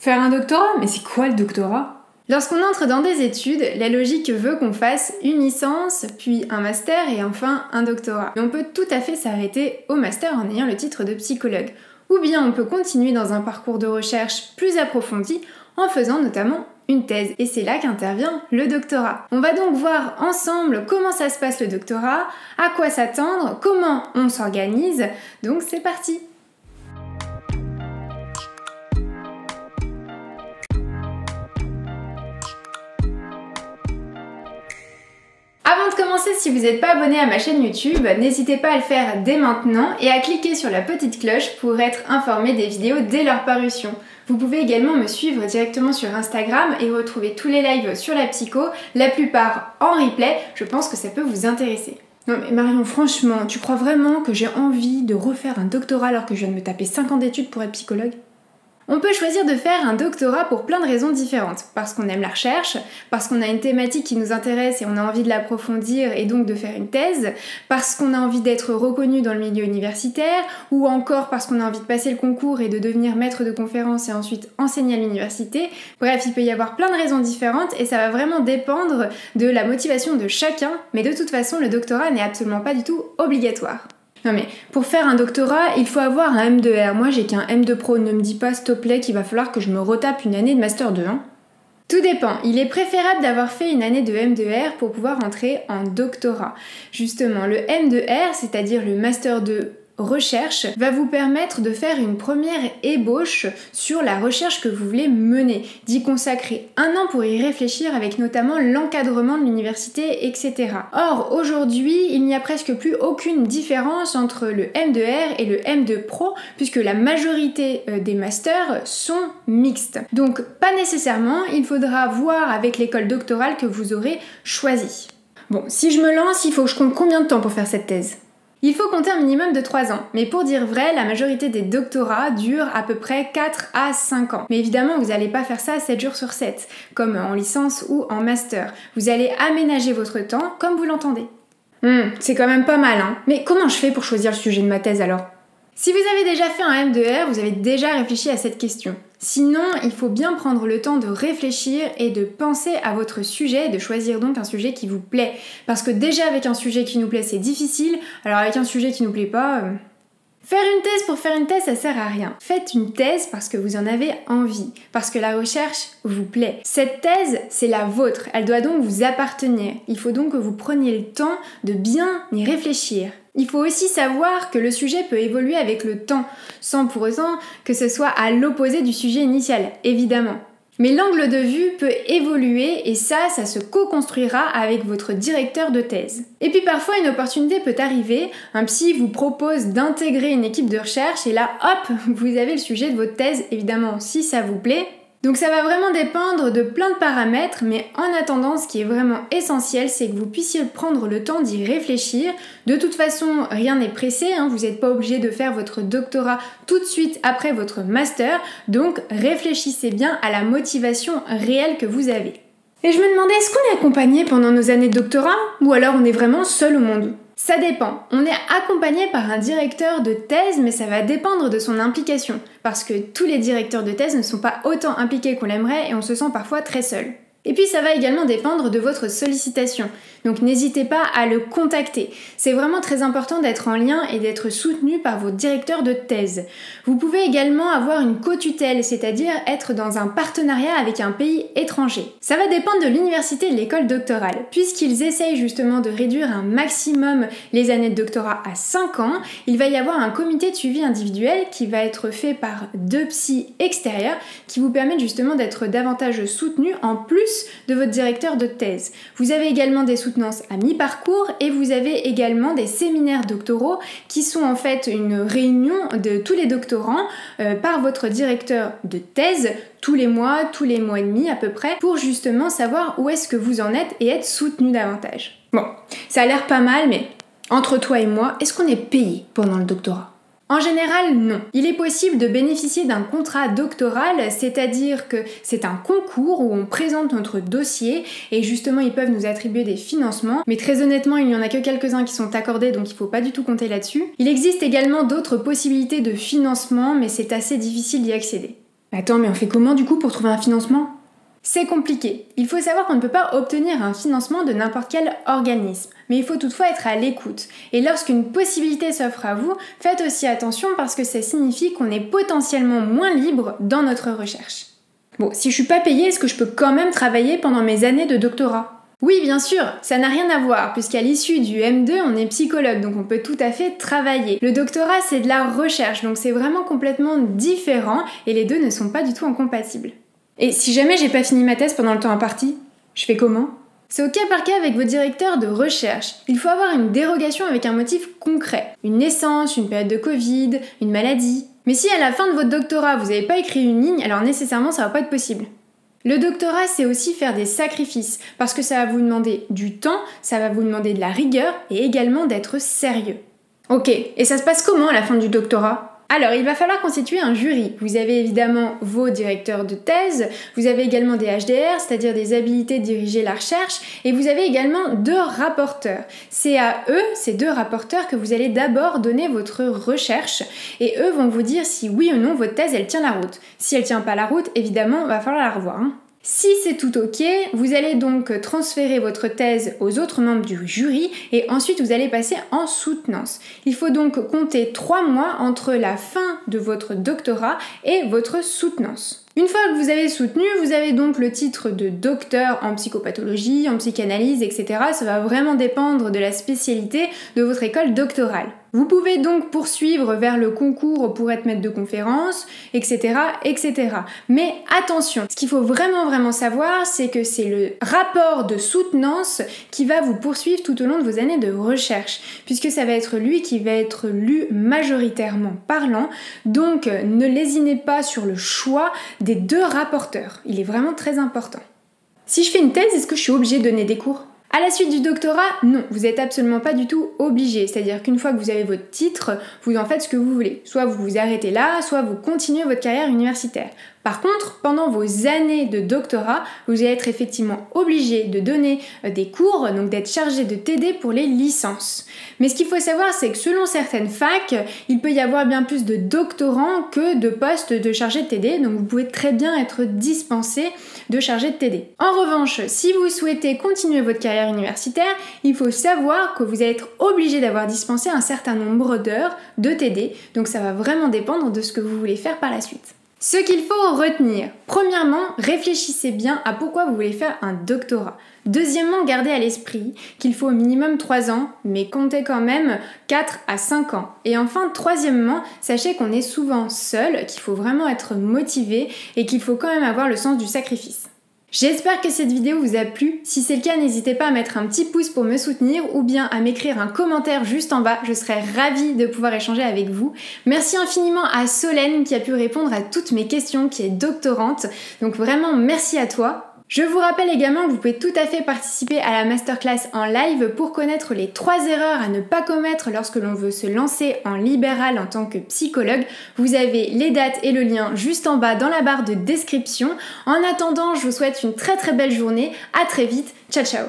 Faire un doctorat? Mais c'est quoi le doctorat? Lorsqu'on entre dans des études, la logique veut qu'on fasse une licence, puis un master et enfin un doctorat. Mais on peut tout à fait s'arrêter au master en ayant le titre de psychologue. Ou bien on peut continuer dans un parcours de recherche plus approfondi en faisant notamment une thèse. Et c'est là qu'intervient le doctorat. On va donc voir ensemble comment ça se passe le doctorat, à quoi s'attendre, comment on s'organise. Donc c'est parti! Avant de commencer, si vous n'êtes pas abonné à ma chaîne YouTube, n'hésitez pas à le faire dès maintenant et à cliquer sur la petite cloche pour être informé des vidéos dès leur parution. Vous pouvez également me suivre directement sur Instagram et retrouver tous les lives sur la psycho, la plupart en replay, je pense que ça peut vous intéresser. Non mais Marion, franchement, tu crois vraiment que j'ai envie de refaire un doctorat alors que je viens de me taper 5 ans d'études pour être psychologue ? On peut choisir de faire un doctorat pour plein de raisons différentes. Parce qu'on aime la recherche, parce qu'on a une thématique qui nous intéresse et on a envie de l'approfondir et donc de faire une thèse, parce qu'on a envie d'être reconnu dans le milieu universitaire, ou encore parce qu'on a envie de passer le concours et de devenir maître de conférence et ensuite enseigner à l'université. Bref, il peut y avoir plein de raisons différentes et ça va vraiment dépendre de la motivation de chacun, mais de toute façon, le doctorat n'est absolument pas du tout obligatoire. Non mais, pour faire un doctorat, il faut avoir un M2R. Moi, j'ai qu'un M2 Pro. Ne me dis pas, s'il te plaît, qu'il va falloir que je me retape une année de Master 2, hein. Tout dépend. Il est préférable d'avoir fait une année de M2R pour pouvoir entrer en doctorat. Justement, le M2R, c'est-à-dire le Master 2 recherche, va vous permettre de faire une première ébauche sur la recherche que vous voulez mener, d'y consacrer un an pour y réfléchir avec notamment l'encadrement de l'université, etc. Or, aujourd'hui, il n'y a presque plus aucune différence entre le M2R et le M2 Pro, puisque la majorité des masters sont mixtes. Donc, pas nécessairement, il faudra voir avec l'école doctorale que vous aurez choisie. Bon, si je me lance, il faut que je compte combien de temps pour faire cette thèse ? Il faut compter un minimum de 3 ans, mais pour dire vrai, la majorité des doctorats durent à peu près 4 à 5 ans. Mais évidemment, vous n'allez pas faire ça 7 jours sur 7, comme en licence ou en master. Vous allez aménager votre temps comme vous l'entendez. C'est quand même pas mal, hein. Mais comment je fais pour choisir le sujet de ma thèse alors ? Si vous avez déjà fait un M2R, vous avez déjà réfléchi à cette question. Sinon, il faut bien prendre le temps de réfléchir et de penser à votre sujet et de choisir donc un sujet qui vous plaît. Parce que déjà avec un sujet qui nous plaît, c'est difficile, alors avec un sujet qui nous plaît pas... Faire une thèse pour faire une thèse, ça sert à rien. Faites une thèse parce que vous en avez envie, parce que la recherche vous plaît. Cette thèse, c'est la vôtre, elle doit donc vous appartenir. Il faut donc que vous preniez le temps de bien y réfléchir. Il faut aussi savoir que le sujet peut évoluer avec le temps, sans pour autant que ce soit à l'opposé du sujet initial, évidemment. Mais l'angle de vue peut évoluer et ça se co-construira avec votre directeur de thèse. Et puis parfois une opportunité peut arriver, un psy vous propose d'intégrer une équipe de recherche et là hop, vous avez le sujet de votre thèse, évidemment si ça vous plaît. Donc ça va vraiment dépendre de plein de paramètres, mais en attendant, ce qui est vraiment essentiel, c'est que vous puissiez prendre le temps d'y réfléchir. De toute façon, rien n'est pressé, hein, vous n'êtes pas obligé de faire votre doctorat tout de suite après votre master, donc réfléchissez bien à la motivation réelle que vous avez. Et je me demandais, est-ce qu'on est accompagné pendant nos années de doctorat, ou alors on est vraiment seul au monde ? Ça dépend. On est accompagné par un directeur de thèse, mais ça va dépendre de son implication. Parce que tous les directeurs de thèse ne sont pas autant impliqués qu'on l'aimerait et on se sent parfois très seul. Et puis ça va également dépendre de votre sollicitation. Donc n'hésitez pas à le contacter. C'est vraiment très important d'être en lien et d'être soutenu par vos directeurs de thèse. Vous pouvez également avoir une co-tutelle, c'est-à-dire être dans un partenariat avec un pays étranger. Ça va dépendre de l'université et de l'école doctorale. Puisqu'ils essayent justement de réduire un maximum les années de doctorat à 5 ans, il va y avoir un comité de suivi individuel qui va être fait par 2 psys extérieurs qui vous permettent justement d'être davantage soutenu en plus de votre directeur de thèse. Vous avez également des soutenances à mi-parcours et vous avez également des séminaires doctoraux qui sont en fait une réunion de tous les doctorants par votre directeur de thèse tous les mois et demi à peu près pour justement savoir où est-ce que vous en êtes et être soutenu davantage. Bon, ça a l'air pas mal, mais entre toi et moi, est-ce qu'on est payé pendant le doctorat ? En général, non. Il est possible de bénéficier d'un contrat doctoral, c'est-à-dire que c'est un concours où on présente notre dossier et justement ils peuvent nous attribuer des financements, mais très honnêtement il n'y en a que quelques-uns qui sont accordés donc il ne faut pas du tout compter là-dessus. Il existe également d'autres possibilités de financement mais c'est assez difficile d'y accéder. Attends, mais on fait comment du coup pour trouver un financement? C'est compliqué. Il faut savoir qu'on ne peut pas obtenir un financement de n'importe quel organisme. Mais il faut toutefois être à l'écoute. Et lorsqu'une possibilité s'offre à vous, faites aussi attention parce que ça signifie qu'on est potentiellement moins libre dans notre recherche. Bon, si je suis pas payée, est-ce que je peux quand même travailler pendant mes années de doctorat? Oui, bien sûr, ça n'a rien à voir, puisqu'à l'issue du M2, on est psychologue, donc on peut tout à fait travailler. Le doctorat, c'est de la recherche, donc c'est vraiment complètement différent, et les deux ne sont pas du tout incompatibles. Et si jamais j'ai pas fini ma thèse pendant le temps imparti, je fais comment? C'est au cas par cas avec vos directeurs de recherche. Il faut avoir une dérogation avec un motif concret. Une naissance, une période de Covid, une maladie. Mais si à la fin de votre doctorat, vous n'avez pas écrit une ligne, alors nécessairement ça va pas être possible. Le doctorat, c'est aussi faire des sacrifices, parce que ça va vous demander du temps, ça va vous demander de la rigueur et également d'être sérieux. Ok, et ça se passe comment à la fin du doctorat? Alors, il va falloir constituer un jury. Vous avez évidemment vos directeurs de thèse, vous avez également des HDR, c'est-à-dire des habilités de diriger la recherche, et vous avez également 2 rapporteurs. C'est à eux, ces 2 rapporteurs, que vous allez d'abord donner votre recherche, et eux vont vous dire si oui ou non votre thèse elle tient la route. Si elle tient pas la route, évidemment, il va falloir la revoir. Si c'est tout ok, vous allez donc transférer votre thèse aux autres membres du jury et ensuite vous allez passer en soutenance. Il faut donc compter 3 mois entre la fin de votre doctorat et votre soutenance. Une fois que vous avez soutenu, vous avez donc le titre de docteur en psychopathologie, en psychanalyse, etc. Ça va vraiment dépendre de la spécialité de votre école doctorale. Vous pouvez donc poursuivre vers le concours pour être maître de conférence, etc., etc. Mais attention, ce qu'il faut vraiment savoir, c'est que c'est le rapport de soutenance qui va vous poursuivre tout au long de vos années de recherche, puisque ça va être lui qui va être lu majoritairement parlant, donc ne lésinez pas sur le choix des 2 rapporteurs. Il est vraiment très important. Si je fais une thèse, est-ce que je suis obligée de donner des cours? À la suite du doctorat, non, vous n'êtes absolument pas du tout obligé. C'est-à-dire qu'une fois que vous avez votre titre, vous en faites ce que vous voulez. Soit vous vous arrêtez là, soit vous continuez votre carrière universitaire. Par contre, pendant vos années de doctorat, vous allez être effectivement obligé de donner des cours, donc d'être chargé de TD pour les licences. Mais ce qu'il faut savoir, c'est que selon certaines facs, il peut y avoir bien plus de doctorants que de postes de chargé de TD, donc vous pouvez très bien être dispensé de chargé de TD. En revanche, si vous souhaitez continuer votre carrière universitaire, il faut savoir que vous allez être obligé d'avoir dispensé un certain nombre d'heures de TD, donc ça va vraiment dépendre de ce que vous voulez faire par la suite. Ce qu'il faut retenir, premièrement, réfléchissez bien à pourquoi vous voulez faire un doctorat. Deuxièmement, gardez à l'esprit qu'il faut au minimum 3 ans, mais comptez quand même 4 à 5 ans. Et enfin, troisièmement, sachez qu'on est souvent seul, qu'il faut vraiment être motivé et qu'il faut quand même avoir le sens du sacrifice. J'espère que cette vidéo vous a plu. Si c'est le cas, n'hésitez pas à mettre un petit pouce pour me soutenir ou bien à m'écrire un commentaire juste en bas. Je serais ravie de pouvoir échanger avec vous. Merci infiniment à Solène qui a pu répondre à toutes mes questions, qui est doctorante. Donc vraiment, merci à toi. Je vous rappelle également que vous pouvez tout à fait participer à la masterclass en live pour connaître les 3 erreurs à ne pas commettre lorsque l'on veut se lancer en libéral en tant que psychologue. Vous avez les dates et le lien juste en bas dans la barre de description. En attendant, je vous souhaite une très belle journée. À très vite. Ciao ciao.